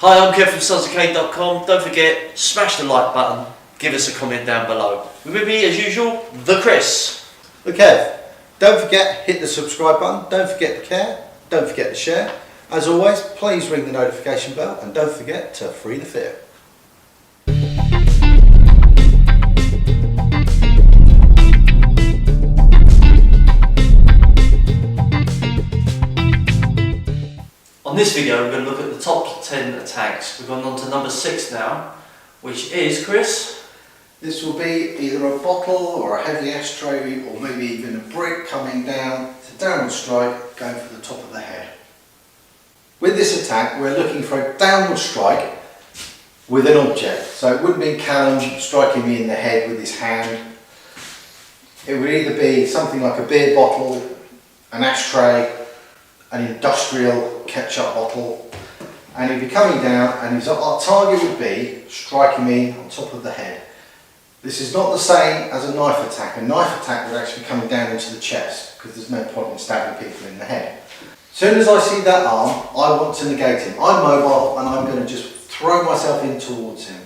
Hi, I'm Kev from Sensei.com. Don't forget, smash the like button, give us a comment down below. With me, as usual, the Chris. Okay, don't forget, hit the subscribe button, don't forget to care, don't forget to share. As always, please ring the notification bell and don't forget to free the fear. On this video, we're going to look at the top 10 attacks. We've gone on to number 6 now, which is, Chris? This will be either a bottle or a heavy ashtray or maybe even a brick coming down. It's a downward strike going for the top of the head. With this attack, we're looking for a downward strike with an object. So it wouldn't be Callum striking me in the head with his hand. It would either be something like a beer bottle, an ashtray, an industrial ketchup bottle, and he'd be coming down and our target would be striking me on top of the head. This is not the same as a knife attack. A knife attack would actually be coming down into the chest because there's no point in stabbing people in the head. As soon as I see that arm, I want to negate him. I'm mobile and I'm going to just throw myself in towards him.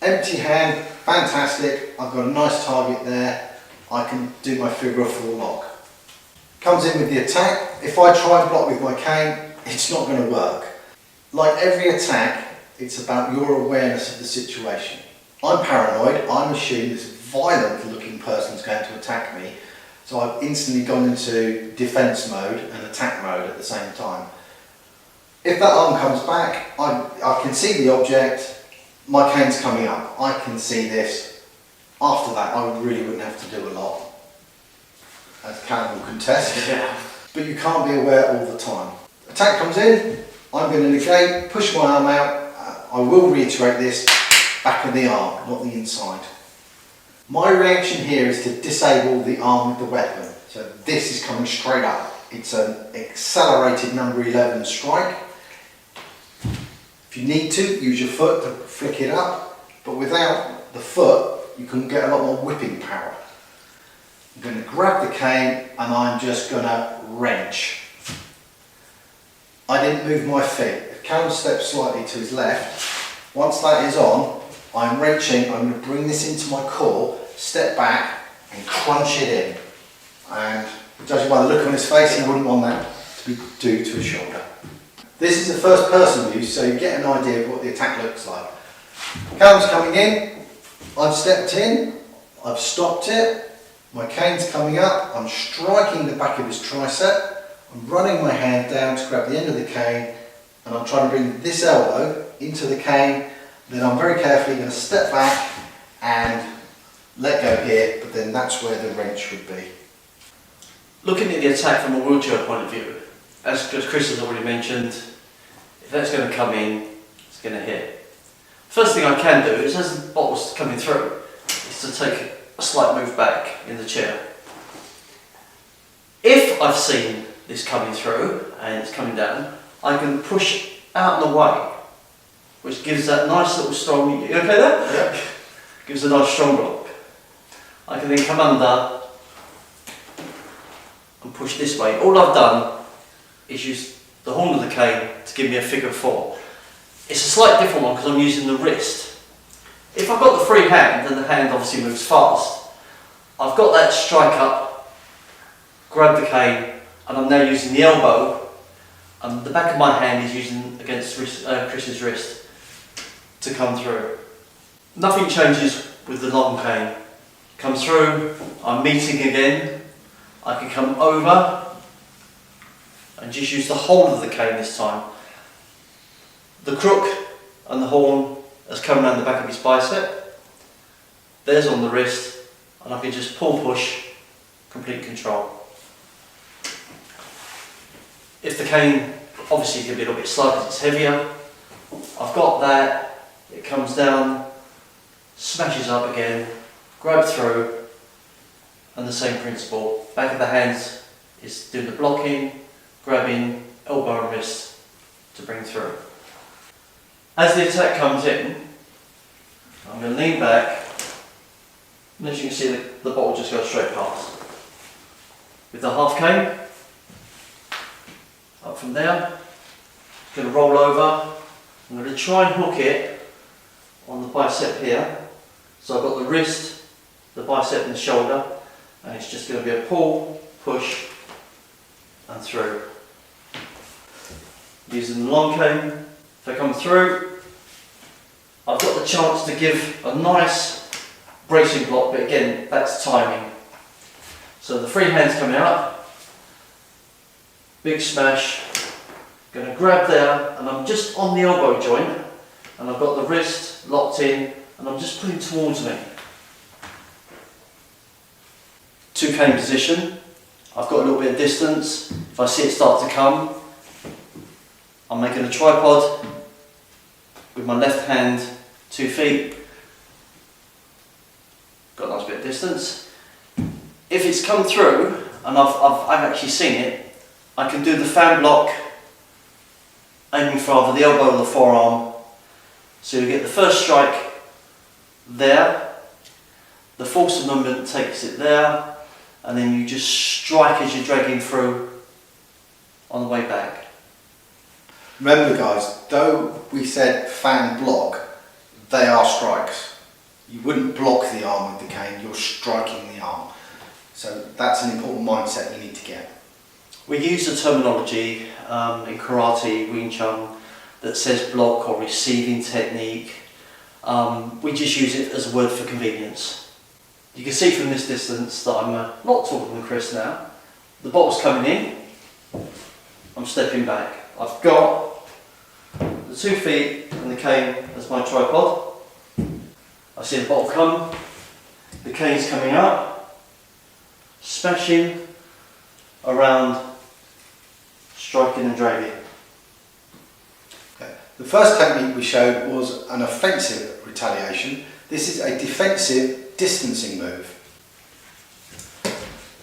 Empty hand, fantastic. I've got a nice target there. I can do my figure of 4 lock. Comes in with the attack. If I try and block with my cane, it's not going to work. Like every attack, it's about your awareness of the situation. I'm paranoid. I'm assuming this violent looking person's going to attack me, so I've instantly gone into defense mode and attack mode at the same time. If that arm comes back, I can see the object, my cane's coming up, I can see this. After that, I really wouldn't have to do a lot, as Callum will contest. Yeah. But you can't be aware all the time. Attack comes in, I'm going to negate, push my arm out. I will reiterate this, back of the arm, not the inside. My reaction here is to disable the arm with the weapon. So this is coming straight up. It's an accelerated number 11 strike. If you need to, use your foot to flick it up, but without the foot, you can get a lot more whipping power. I'm going to grab the cane and I'm just going to wrench. I didn't move my feet. If Callum steps slightly to his left, once that is on, I'm wrenching, I'm going to bring this into my core, step back and crunch it in. And judging by the look on his face, he wouldn't want that to be due to his shoulder. This is a first person view, so you get an idea of what the attack looks like. Callum's coming in, I've stepped in, I've stopped it. My cane's coming up, I'm striking the back of his tricep, I'm running my hand down to grab the end of the cane, and I'm trying to bring this elbow into the cane, then I'm very carefully going to step back and let go here, but then that's where the wrench would be. Looking at the attack from a wheelchair point of view, as Chris has already mentioned, if that's going to come in, it's going to hit. First thing I can do is, as the bottle's coming through, is to take a slight move back in the chair. If I've seen this coming through and it's coming down, I can push out and away, which gives that nice little strong, you okay there? Yeah. Gives a nice strong block. I can then come under and push this way. All I've done is use the horn of the cane to give me a figure 4. It's a slightly different one because I'm using the wrist. If I've got the free hand, and the hand obviously moves fast, I've got that strike up, grab the cane, and I'm now using the elbow, and the back of my hand is using against Chris's wrist to come through. Nothing changes with the long cane. Comes through, I'm meeting again, I can come over and just use the whole of the cane this time. The crook and the horn has come around the back of his bicep, there's on the wrist, and I can just pull push, complete control. If the cane obviously can be a little bit slow because it's heavier, I've got that, it comes down, smashes up again, grab through, and the same principle. Back of the hands is doing the blocking, grabbing, elbow and wrist to bring through. As the attack comes in, I'm going to lean back, and as you can see the bottle just goes straight past. With the half cane, up from there, going to roll over, I'm going to try and hook it on the bicep here. So I've got the wrist, the bicep and the shoulder, and it's just going to be a pull, push and through. Using the long cane, if I come through, I've got the chance to give a nice bracing block, but again, that's timing. So the free hand's coming up, big smash, going to grab there, and I'm just on the elbow joint, and I've got the wrist locked in, and I'm just pulling towards me. 2 cane position, I've got a little bit of distance. If I see it start to come, I'm making a tripod with my left hand, 2 feet, got a nice bit of distance. If it's come through, and I've actually seen it, I can do the fan block, aiming for either the elbow or the forearm. So you get the first strike there, the force of movement takes it there, and then you just strike as you're dragging through on the way back. Remember guys, though we said fan block, they are strikes. You wouldn't block the arm with the cane, you're striking the arm. So that's an important mindset you need to get. We use a terminology in karate, Wing Chun, that says block or receiving technique. We just use it as a word for convenience. You can see from this distance that I'm a lot taller than Chris now. The bottle's coming in, I'm stepping back. I've got the 2 feet and the cane as my tripod. I see the bottle come, the cane's coming up, smashing around, striking and dragging. Okay. The first technique we showed was an offensive retaliation. This is a defensive distancing move.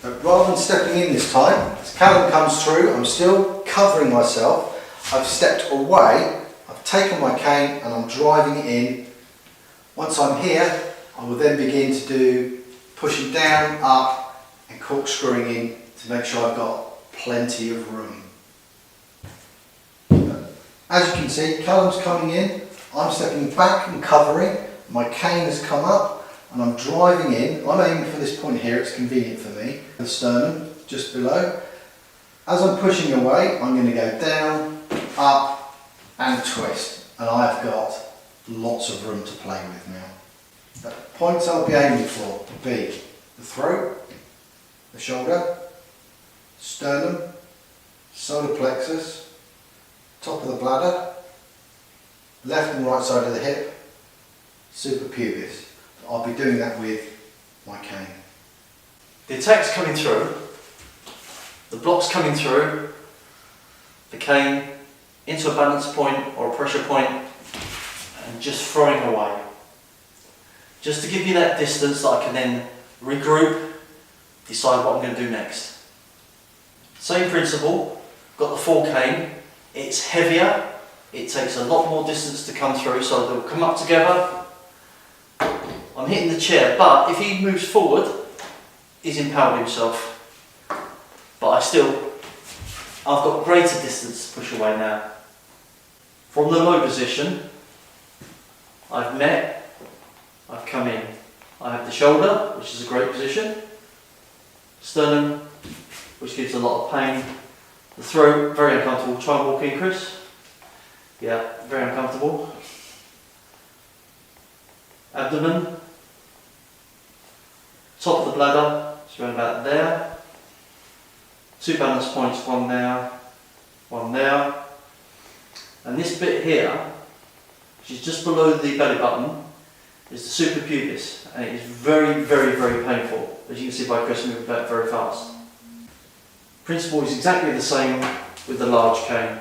But rather than stepping in this time, as Callum comes through, I'm still covering myself. I've stepped away, I've taken my cane and I'm driving it in. Once I'm here, I will then begin to do pushing down, up and corkscrewing in to make sure I've got plenty of room. As you can see, Callum's coming in, I'm stepping back and covering, my cane has come up and I'm driving in. I'm aiming for this point here, it's convenient for me. The sternum, just below. As I'm pushing away, I'm going to go down, up and twist. And I've got lots of room to play with now. The points I'll be aiming for will be the throat, the shoulder, sternum, solar plexus, top of the bladder, left and right side of the hip, suprapubis. I'll be doing that with my cane. The attack's coming through, the block's coming through, the cane into a balance point or a pressure point and just throwing away. Just to give you that distance that I can then regroup, decide what I'm going to do next. Same principle, got the full cane, it's heavier, it takes a lot more distance to come through, so they'll come up together. I'm hitting the chair, but if he moves forward, he's empowered himself. But I've got greater distance to push away now. From the low position, I've met, I've come in. I have the shoulder, which is a great position. Sternum, which gives a lot of pain. The throat, very uncomfortable. Try and walk in, Chris. Yeah, very uncomfortable. Abdomen. Top of the bladder, it's around about there. 2 balance points, one there, one there. And this bit here, which is just below the belly button, is the suprapubis, and it is very, very, very painful, as you can see by Chris moving back very fast. Principle is exactly the same with the large cane.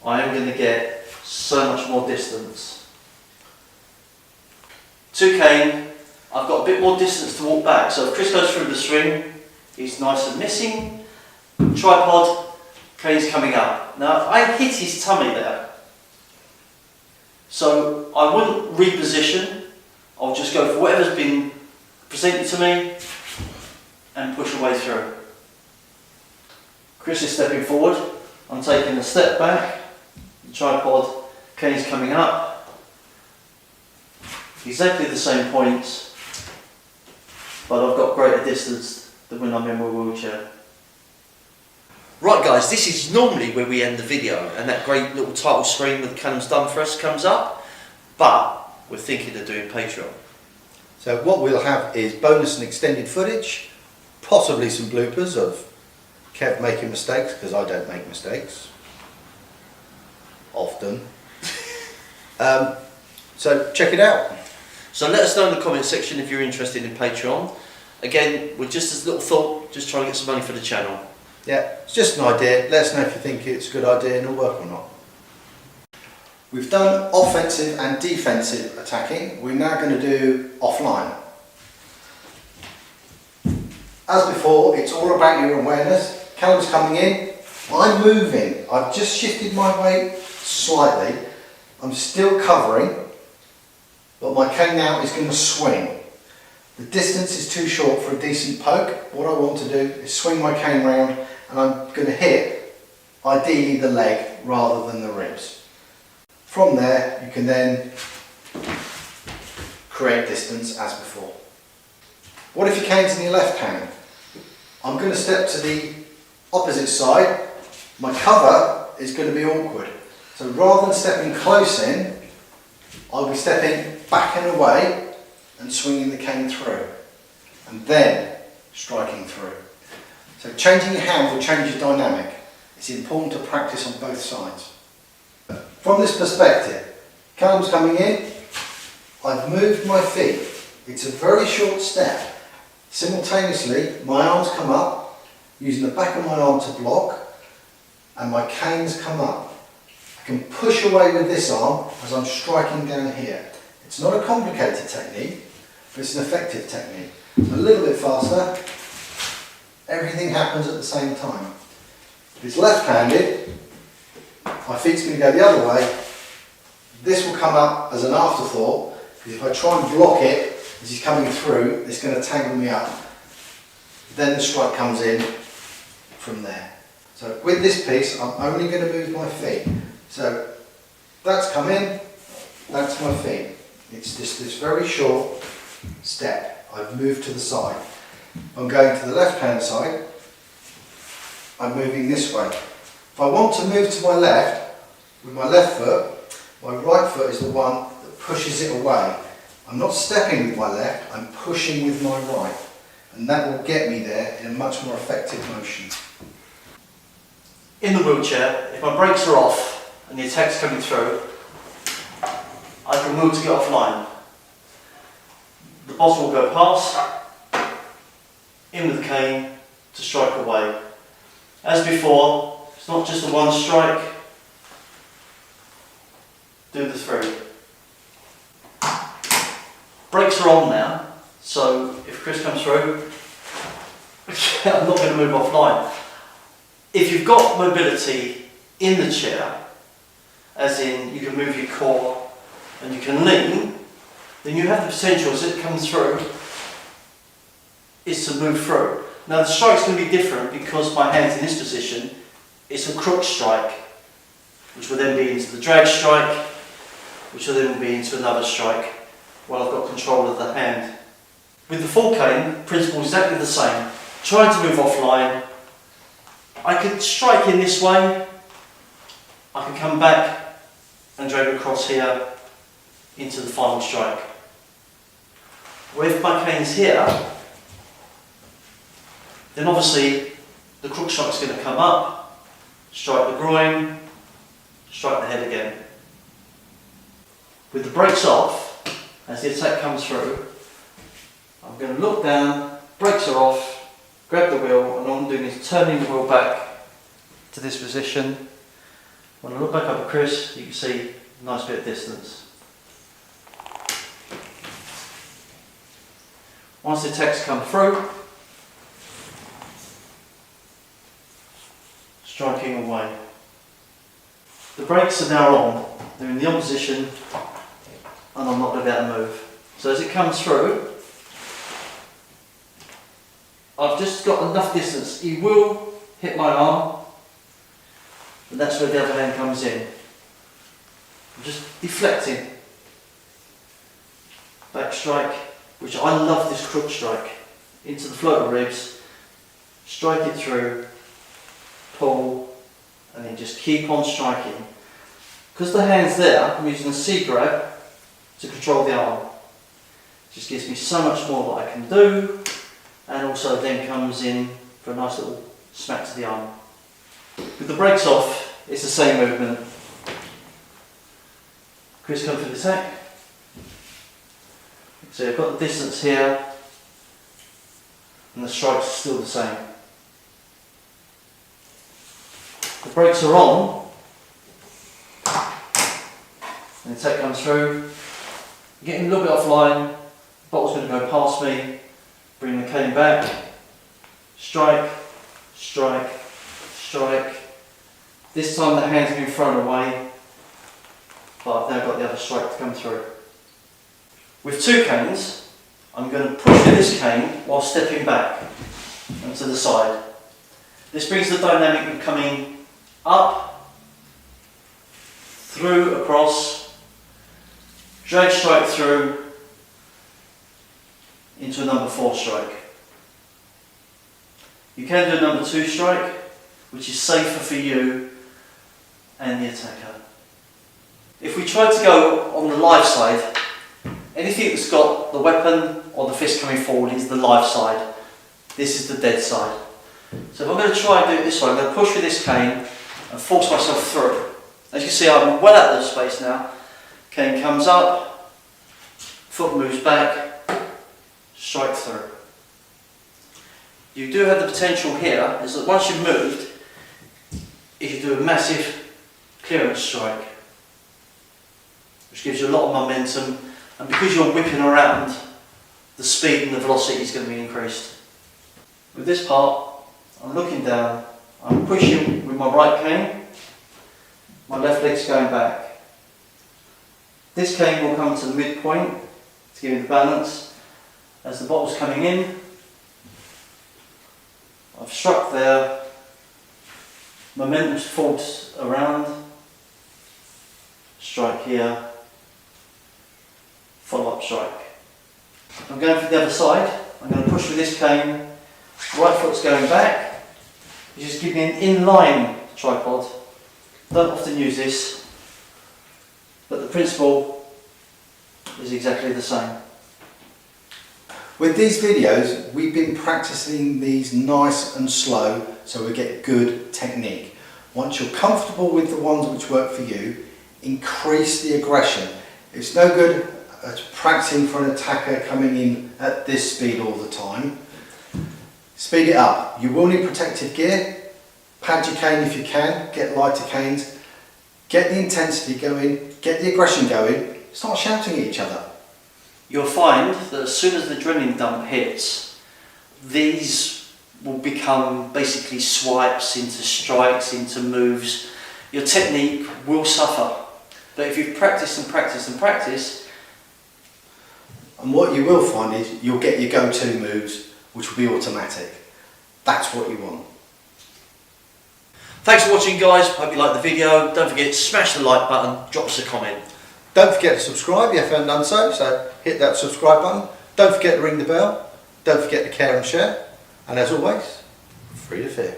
I am going to get so much more distance. 2 cane, I've got a bit more distance to walk back, so if Chris goes through the swing, he's nice and missing. Tripod, cane's coming up. Now I hit his tummy there, so I wouldn't reposition, I'll just go for whatever's been presented to me and push away through. Chris is stepping forward, I'm taking a step back, tripod, cane's coming up, exactly the same points, but I've got greater distance than when I'm in my wheelchair. Right guys, this is normally where we end the video and that great little title screen with Callum's done for us comes up, but we're thinking of doing Patreon. So what we'll have is bonus and extended footage, possibly some bloopers of Kev making mistakes, because I don't make mistakes. Often. So check it out. So let us know in the comment section if you're interested in Patreon. Again, with just as little thought, just trying to get some money for the channel. Yeah, it's just an idea. Let us know if you think it's a good idea and it'll work or not. We've done offensive and defensive attacking. We're now going to do offline. As before, it's all about your awareness. Callum's coming in. I'm moving. I've just shifted my weight slightly. I'm still covering, but my cane now is going to swing. The distance is too short for a decent poke. What I want to do is swing my cane round and I'm going to hit, ideally, the leg rather than the ribs. From there, you can then create distance as before. What if your cane's in your left hand? I'm going to step to the opposite side. My cover is going to be awkward. So rather than stepping close in, I'll be stepping back and away and swinging the cane through. And then striking through. So changing your hand will change your dynamic. It's important to practice on both sides. From this perspective, Callum's coming in, I've moved my feet. It's a very short step. Simultaneously, my arms come up, using the back of my arm to block, and my canes come up. I can push away with this arm as I'm striking down here. It's not a complicated technique, but it's an effective technique. A little bit faster, everything happens at the same time. If it's left-handed, my feet's going to go the other way. This will come up as an afterthought, because if I try and block it as he's coming through, it's going to tangle me up. Then the strike comes in from there. So with this piece, I'm only going to move my feet. So that's come in, that's my feet. It's just this very short step. I've moved to the side. I'm going to the left-hand side. I'm moving this way. If I want to move to my left, with my left foot, my right foot is the one that pushes it away. I'm not stepping with my left, I'm pushing with my right. And that will get me there in a much more effective motion. In the wheelchair, if my brakes are off and the attack's coming through, I can move to get offline. The boss will go past, in with the cane to strike away. As before, it's not just a one strike, do the three. Brakes are on now, so if Chris comes through, I'm not going to move offline. If you've got mobility in the chair, as in you can move your core and you can lean, then you have the potential as it comes through is to move through. Now the strike's going to be different because my hand's in this position. It's a crook strike, which will then be into the drag strike, which will then be into another strike while I've got control of the hand. With the full cane, principle is exactly the same. Trying to move offline, I could strike in this way, I can come back and drag across here into the final strike. With my canes here, then obviously the crook strike is going to come up, strike the groin, strike the head again. With the brakes off, as the attack comes through, I'm going to look down, brakes are off, grab the wheel, and all I'm doing is turning the wheel back to this position. When I look back up at Chris, you can see a nice bit of distance. Once the attacks come through, striking away. The brakes are now on, they're in the opposition, and I'm not going to be able to move. So as it comes through, I've just got enough distance. He will hit my arm, and that's where the other hand comes in. I'm just deflecting. Back strike, which I love this crook strike. Into the floater ribs, strike it through, pull, and then just keep on striking. Because the hand's there, I'm using a C grab to control the arm. It just gives me so much more that I can do, and also then comes in for a nice little smack to the arm. With the brakes off, it's the same movement. Chris, come for the attack. So I've got the distance here, and the strike's still the same. The brakes are on, and the attack comes through. Getting a little bit offline, the bottle's going to go past me, bring the cane back, strike, strike, strike. This time the hand's been thrown away, but I've now got the other strike to come through. With two canes, I'm going to push with this cane while stepping back and to the side. This brings the dynamic of coming up, through, across, drag strike through, into a number 4 strike. You can do a number 2 strike, which is safer for you and the attacker. If we try to go on the live side, anything that's got the weapon or the fist coming forward is the live side. This is the dead side. So if I'm going to try and do it this way, I'm going to push with this cane and force myself through. As you can see, I'm well out of the space now. Cane comes up, foot moves back, strike through. You do have the potential here, is that once you've moved, is you do a massive clearance strike, which gives you a lot of momentum, and because you're whipping around, the speed and the velocity is going to be increased. With this part, I'm looking down, I'm pushing with my right cane, my left leg's going back. This cane will come to the midpoint to give me the balance. As the bottle's coming in, I've struck there, momentum's forced around, strike here, follow-up strike. I'm going for the other side. I'm going to push with this cane, right foot's going back. You just give me an in-line tripod. Don't often use this, but the principle is exactly the same. With these videos, we've been practicing these nice and slow so we get good technique. Once you're comfortable with the ones which work for you, increase the aggression. It's no good practicing for an attacker coming in at this speed all the time. Speed it up. You will need protective gear. Pad your cane if you can, get lighter canes. Get the intensity going, get the aggression going, start shouting at each other. You'll find that as soon as the adrenaline dump hits, these will become basically swipes into strikes, into moves. Your technique will suffer. But if you've practiced and practiced and practiced, and what you will find is you'll get your go-to moves, which will be automatic. That's what you want. Thanks for watching, guys. Hope you liked the video. Don't forget to smash the like button, drop us a comment. Don't forget to subscribe if you haven't done so, so hit that subscribe button. Don't forget to ring the bell. Don't forget to care and share. And as always, free to fear.